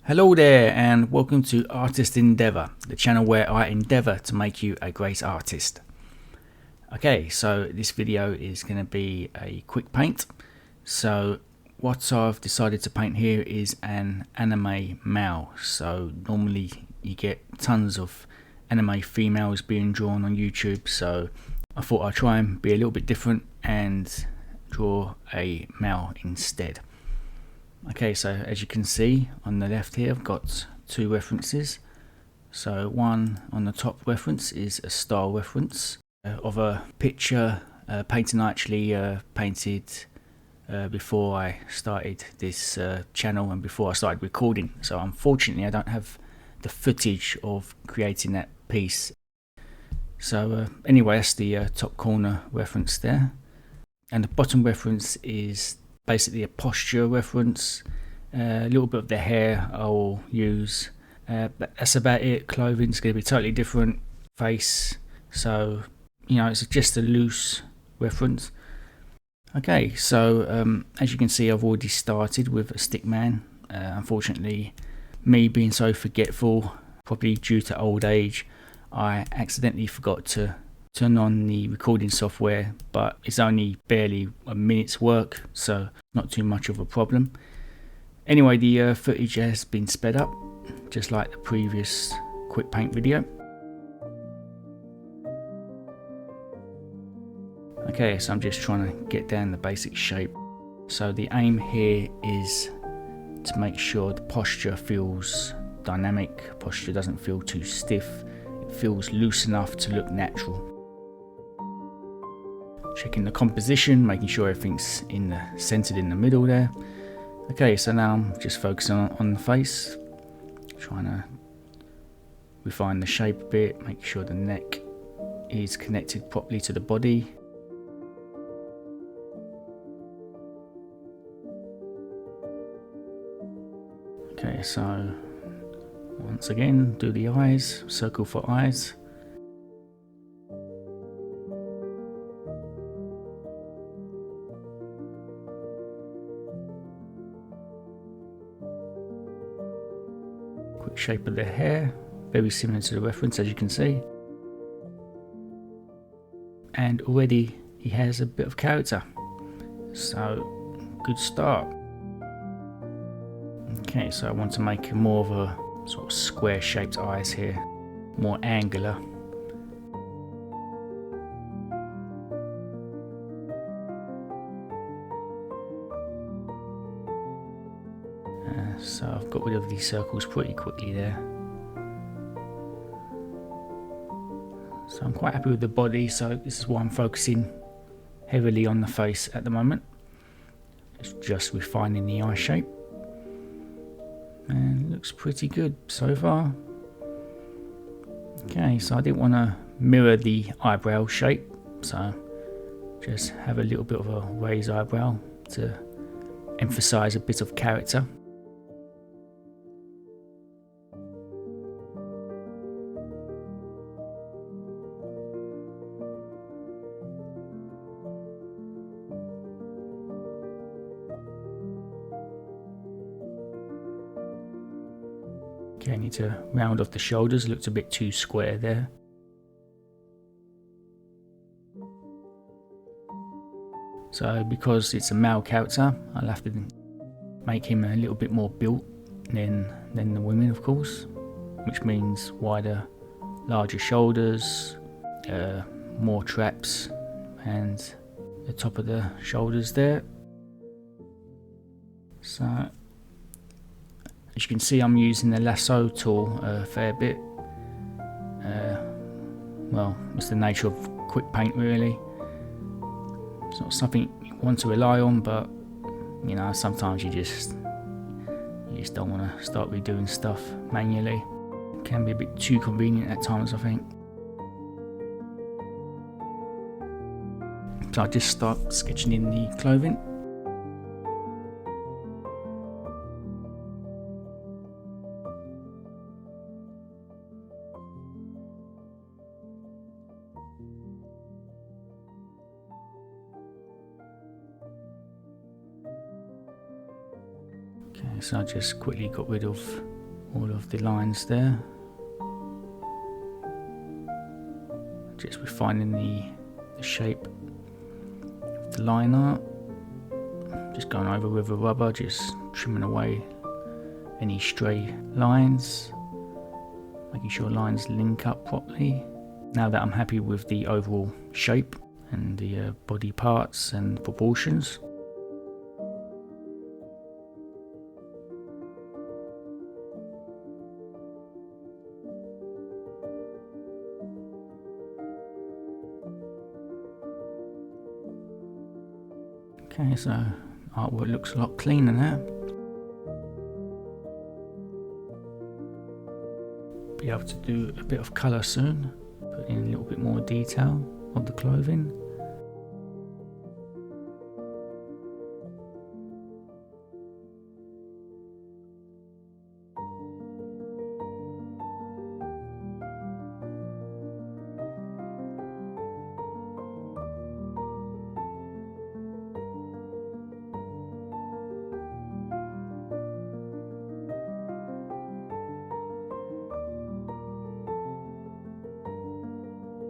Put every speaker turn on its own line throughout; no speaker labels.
Hello there and welcome to Artist Endeavour, the channel where I endeavour to make you a great artist. Okay, so this video is going to be a quick paint. So what I've decided to paint here is an anime male. So normally you get tons of anime females being drawn on YouTube, so I thought I'd try and be a little bit different and draw a male instead. Okay, so as you can see on the left here, I've got two references. So one on the top reference is a style reference of a picture painting I actually painted before I started this channel and before I started recording. So unfortunately I don't have the footage of creating that piece. So anyway, that's the top corner reference there. And the bottom reference is basically a posture reference. A little bit of the hair I'll use, but that's about it. Clothing's going to be totally different. Face, so you know, it's just a loose reference. Okay, so as you can see, I've already started with a stick man. Unfortunately, me being so forgetful, probably due to old age, I accidentally forgot to turn on the recording software, but it's only barely a minute's work, so not too much of a problem. Anyway, the footage has been sped up, just like the previous quick paint video. Okay, so I'm just trying to get down the basic shape. So the aim here is to make sure the posture feels dynamic, posture doesn't feel too stiff, it feels loose enough to look natural. Checking the composition, making sure everything's centered in the middle there. Okay, so now I'm just focusing on the face, trying to refine the shape a bit, make sure the neck is connected properly to the body. Okay, so once again, do the eyes, circle for eyes. Quick shape of the hair, very similar to the reference as you can see. And already he has a bit of character, so good start. Okay, so I want to make more of a sort of square shaped eyes here, more angular. So I've got rid of these circles pretty quickly there. So I'm quite happy with the body, so this is why I'm focusing heavily on the face at the moment. It's just refining the eye shape. And it looks pretty good so far. Okay, so I didn't want to mirror the eyebrow shape, so just have a little bit of a raised eyebrow to emphasize a bit of character. Okay, I need to round off the shoulders, looked a bit too square there. So because it's a male character, I'll have to make him a little bit more built than the women, of course, which means wider, larger shoulders, more traps, and the top of the shoulders there. So as you can see, I'm using the lasso tool a fair bit. Well, it's the nature of quick paint really. It's not something you want to rely on, but you know, sometimes you just don't want to start redoing stuff manually. It can be a bit too convenient at times, I think. So I just start sketching in the clothing. Okay, so I just quickly got rid of all of the lines there. Just refining the shape of the line art. Just going over with a rubber, just trimming away any stray lines, making sure lines link up properly. Now that I'm happy with the overall shape and the body parts and proportions, okay, so artwork looks a lot cleaner now. Be able to do a bit of colour soon, put in a little bit more detail of the clothing.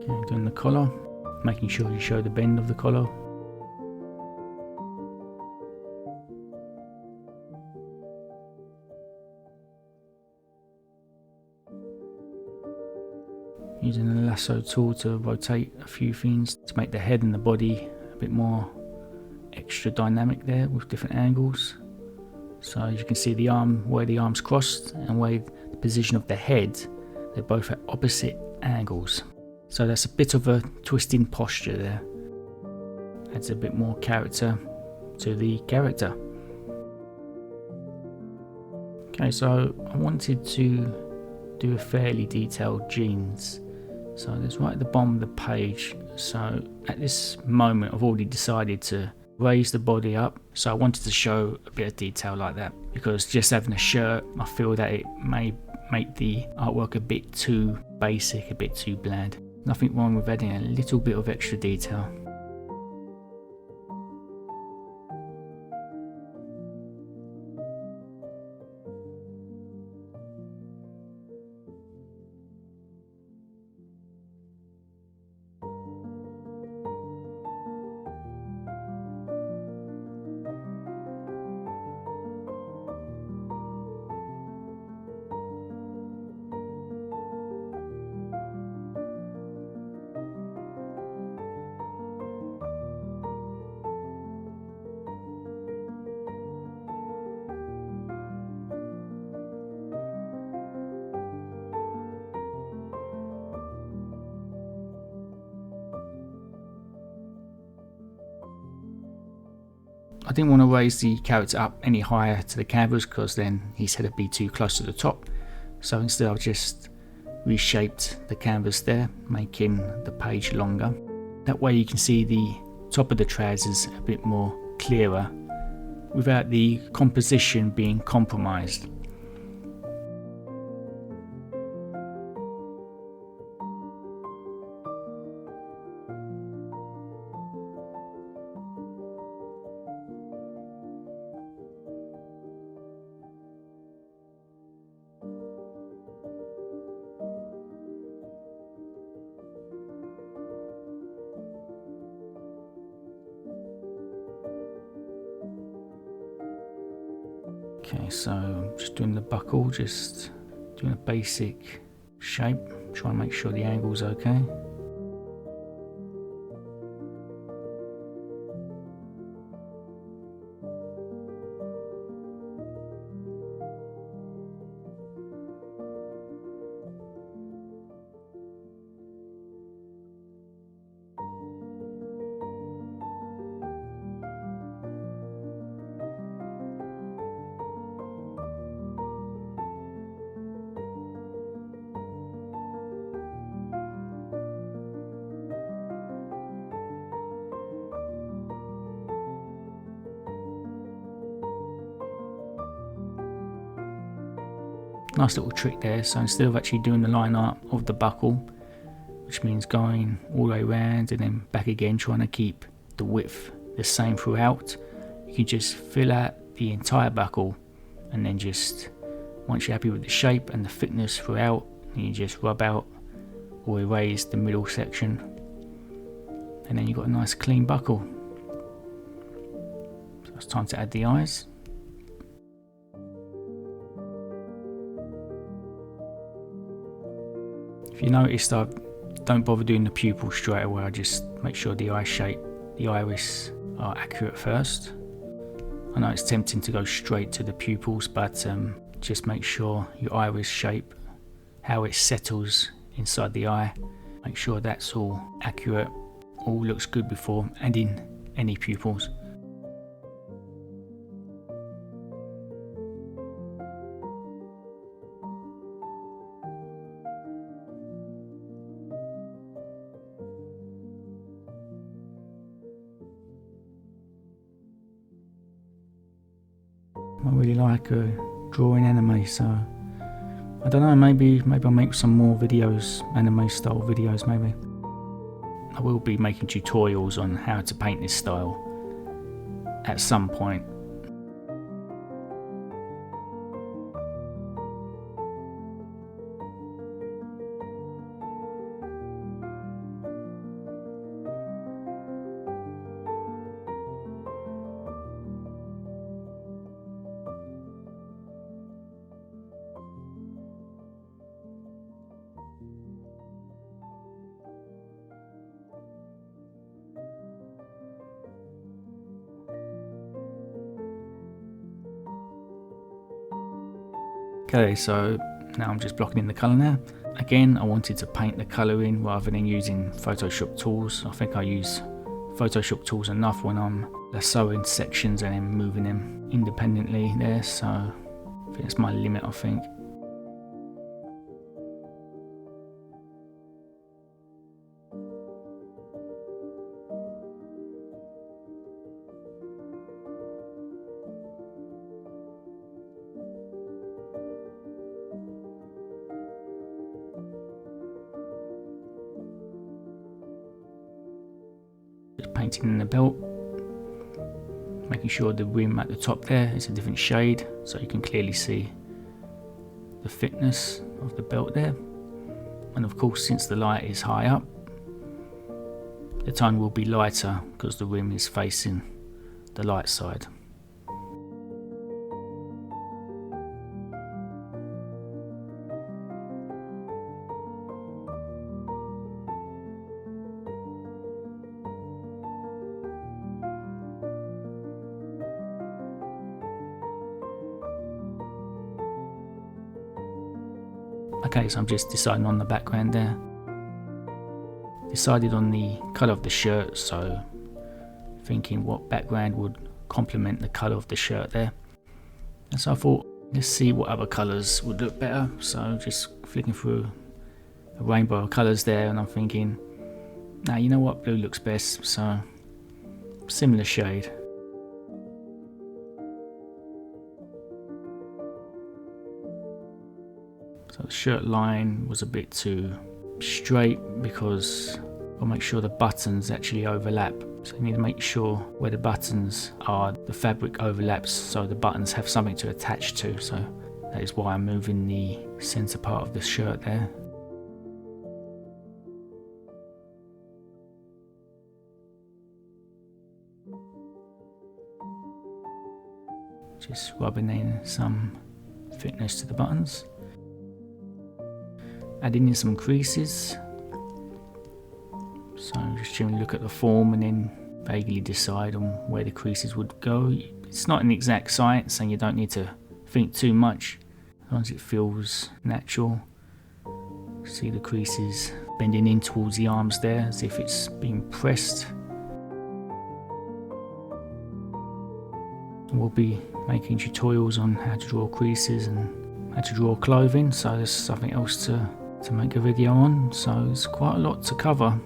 Okay, doing the collar, making sure you show the bend of the collar. Using the lasso tool to rotate a few things to make the head and the body a bit more extra dynamic there with different angles. So as you can see, the arm, where the arm's crossed and where the position of the head, they're both at opposite angles. So that's a bit of a twisting posture there. Adds a bit more character to the character. Okay, so I wanted to do a fairly detailed jeans. So that's right at the bottom of the page. So at this moment I've already decided to raise the body up. So I wanted to show a bit of detail like that, because just having a shirt, I feel that it may make the artwork a bit too basic, a bit too bland. Nothing wrong with adding a little bit of extra detail. I didn't want to raise the character up any higher to the canvas, because then his head would be too close to the top. So instead I've just reshaped the canvas there, making the page longer. That way you can see the top of the trousers a bit more clearer without the composition being compromised. Okay, so I'm just doing the buckle, just doing a basic shape, trying to make sure the angle's okay. Nice little trick there. So instead of actually doing the line art of the buckle, which means going all the way around and then back again, trying to keep the width the same throughout, you can just fill out the entire buckle and then just Once you're happy with the shape and the thickness throughout, you just rub out or erase the middle section, and then you've got a nice clean buckle. So it's time to add the eyes. If you noticed, I don't bother doing the pupil straight away. I just make sure the eye shape, the iris are accurate first. I know it's tempting to go straight to the pupils, but just make sure your iris shape, how it settles inside the eye, make sure that's all accurate, all looks good before adding any pupils. I really like drawing anime, so I don't know, maybe I'll make some more videos, anime style videos maybe. I will be making tutorials on how to paint this style at some point. Okay, so now I'm just blocking in the colour now. Again, I wanted to paint the colour in rather than using Photoshop tools. I think I use Photoshop tools enough when I'm lassoing sections and then moving them independently there, so I think that's my limit, I think. Just painting in the belt, making sure the rim at the top there is a different shade so you can clearly see the thickness of the belt there. And of course, since the light is high up, the tone will be lighter because the rim is facing the light side. Okay, so I'm just deciding on the background there. Decided on the colour of the shirt, so thinking what background would complement the colour of the shirt there. And so I thought, let's see what other colours would look better. So just flicking through a rainbow of colours there, and I'm thinking, nah, you know what, blue looks best, so similar shade. So the shirt line was a bit too straight because I'll make sure the buttons actually overlap. So you need to make sure where the buttons are, the fabric overlaps so the buttons have something to attach to. So that is why I'm moving the center part of the shirt there. Just rubbing in some thickness to the buttons. Adding in some creases, so just generally look at the form and then vaguely decide on where the creases would go. It's not an exact science and you don't need to think too much, as long as it feels natural. See the creases bending in towards the arms there as if it's being pressed. We'll be making tutorials on how to draw creases and how to draw clothing, so there's something else to make a video on, so it's quite a lot to cover.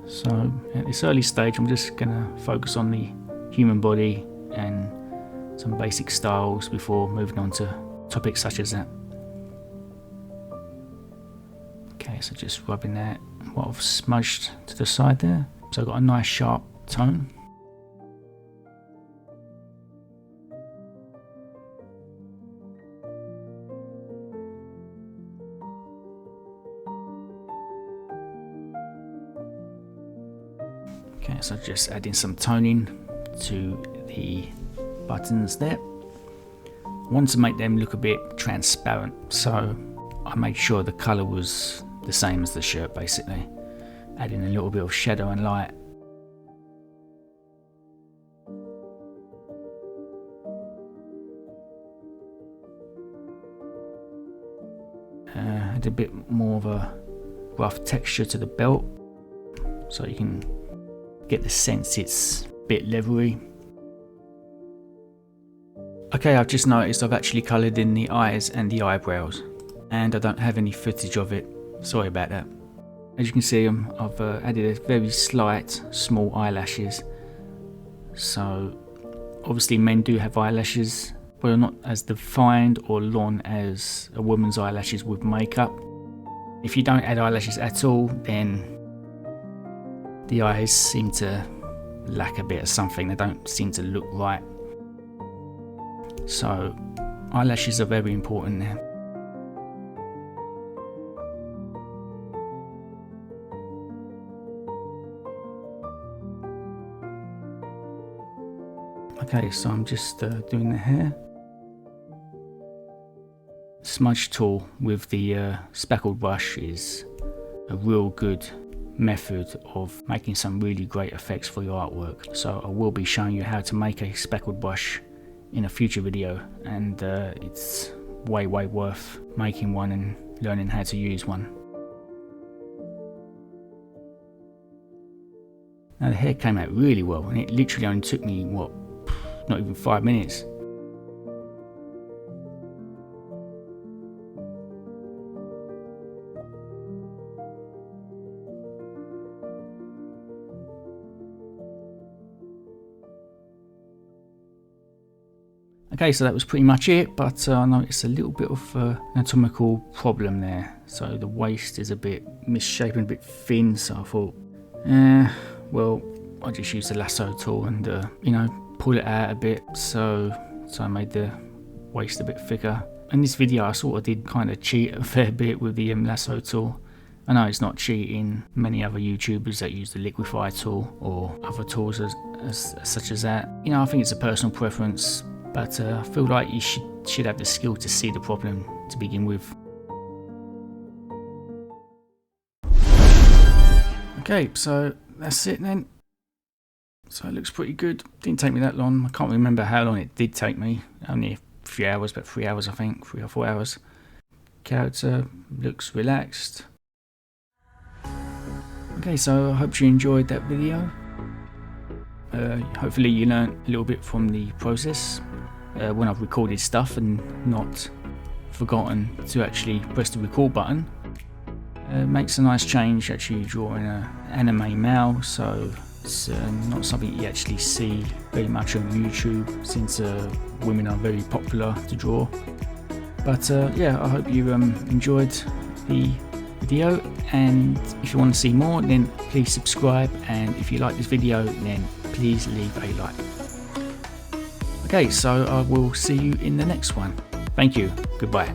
So at this early stage I'm just going to focus on the human body and some basic styles before moving on to topics such as that. Okay, so just rubbing that, what I've smudged to the side there, so I've got a nice sharp tone. Yeah, so just adding some toning to the buttons there. I wanted to make them look a bit transparent, so I made sure the colour was the same as the shirt basically, adding a little bit of shadow and light. Add a bit more of a rough texture to the belt so you can get the sense it's a bit leathery. Okay, I've just noticed I've actually coloured in the eyes and the eyebrows, and I don't have any footage of it. Sorry about that. As you can see, I've added a very slight small eyelashes. So obviously men do have eyelashes, but are not as defined or long as a woman's eyelashes with makeup. If you don't add eyelashes at all, then the eyes seem to lack a bit of something. They don't seem to look right. So eyelashes are very important there. Okay, so I'm just doing the hair. Smudge tool with the speckled brush is a real good method of making some really great effects for your artwork. So I will be showing you how to make a speckled brush in a future video, and it's way worth making one and learning how to use one. Now the hair came out really well, and it literally only took me, what, not even 5 minutes. Okay, so that was pretty much it, but I noticed a little bit of anatomical problem there. So the waist is a bit misshapen, a bit thin, so I thought, well, I just used the lasso tool and, you know, pull it out a bit, so I made the waist a bit thicker. In this video I sort of did kind of cheat a fair bit with the lasso tool. I know it's not cheating. Many other YouTubers that use the liquify tool or other tools such as that. You know, I think it's a personal preference, but I feel like you should have the skill to see the problem to begin with. Okay, so that's it then. So it looks pretty good. Didn't take me that long. I can't remember how long it did take me. Only a few hours, but 3 hours I think, 3 or 4 hours. Character looks relaxed. Okay, so I hope you enjoyed that video. Hopefully you learned a little bit from the process when I've recorded stuff and not forgotten to actually press the record button. Makes a nice change actually drawing an anime male, so it's not something you actually see very much on YouTube, since women are very popular to draw. But yeah, I hope you enjoyed the video, and if you want to see more, then please subscribe, and if you like this video, then please leave a like. Okay, so I will see you in the next one. Thank you. Goodbye.